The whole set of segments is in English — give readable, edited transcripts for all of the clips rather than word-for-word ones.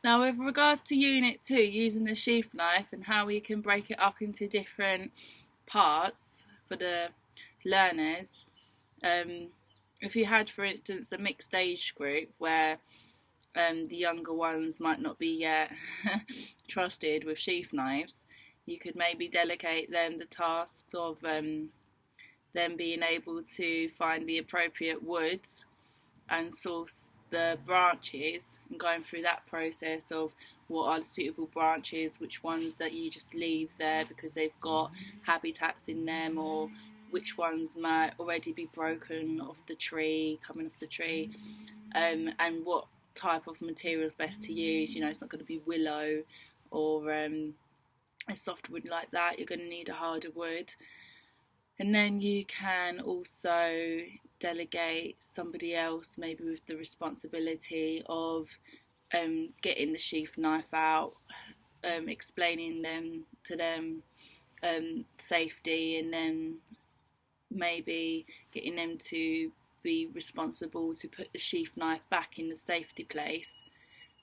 Now, with regards to Unit 2, using the sheath knife and how we can break it up into different parts for the learners, if you had, for instance, a mixed age group where the younger ones might not be yet trusted with sheath knives, you could maybe delegate them the tasks of them being able to find the appropriate woods and source the branches, and going through that process of what are the suitable branches, which ones that you just leave there because they've got habitats in them, or which ones might already be broken off the tree, coming off the tree, and what type of material is best to use. You know, it's not going to be willow or a soft wood like that. You're going to need a harder wood. And then you can also delegate somebody else, maybe with the responsibility of getting the sheath knife out, explaining them to them safety, and then maybe getting them to be responsible to put the sheath knife back in the safety place.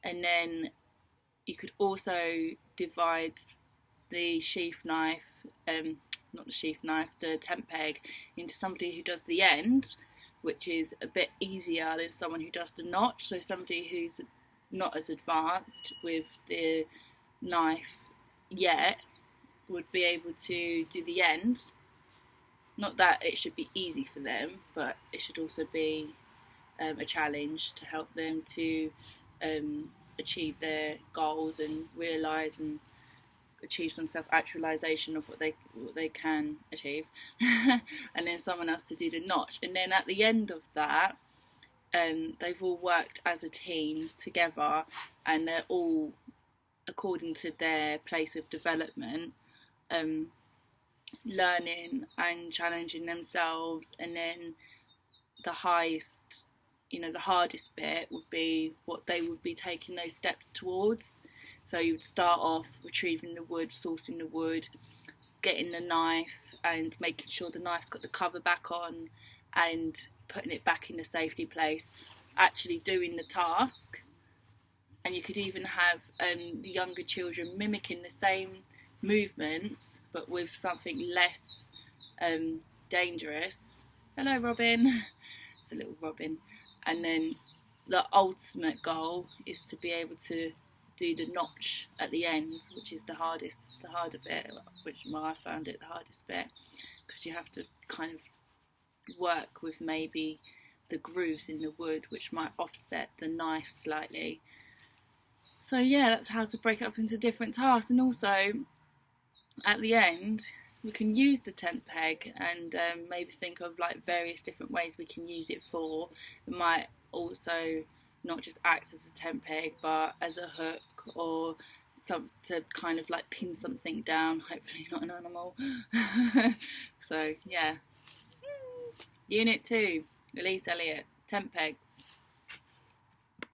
And then you could also divide the sheath knife, not the sheath knife, the tent peg, into somebody who does the end, which is a bit easier than someone who does the notch. So somebody who's not as advanced with the knife yet would be able to do the end. Not that it should be easy for them, but it should also be a challenge to help them to achieve their goals and realise and achieve some self-actualization of what they can achieve. And then someone else to do the notch. And then at the end of that, they've all worked as a team together, and they're all, according to their place of development, learning and challenging themselves. And then the highest, the hardest bit would be what they would be taking those steps towards. So you would start off retrieving the wood, sourcing the wood, getting the knife and making sure the knife's got the cover back on, and putting it back in the safety place, actually doing the task. And you could even have the younger children mimicking the same movements, but with something less dangerous. Hello, Robin. It's a little Robin. And then the ultimate goal is to be able to do the notch at the end, which is the harder bit, which I found it the hardest bit, because you have to kind of work with maybe the grooves in the wood, which might offset the knife slightly. So yeah, that's how to break it up into different tasks. And also at the end, we can use the tent peg and maybe think of like various different ways we can use it for. It might also not just act as a tent peg, but as a hook, or some to kind of like pin something down, hopefully not an animal. So yeah. Unit 2, Elise Elliott, tent pegs.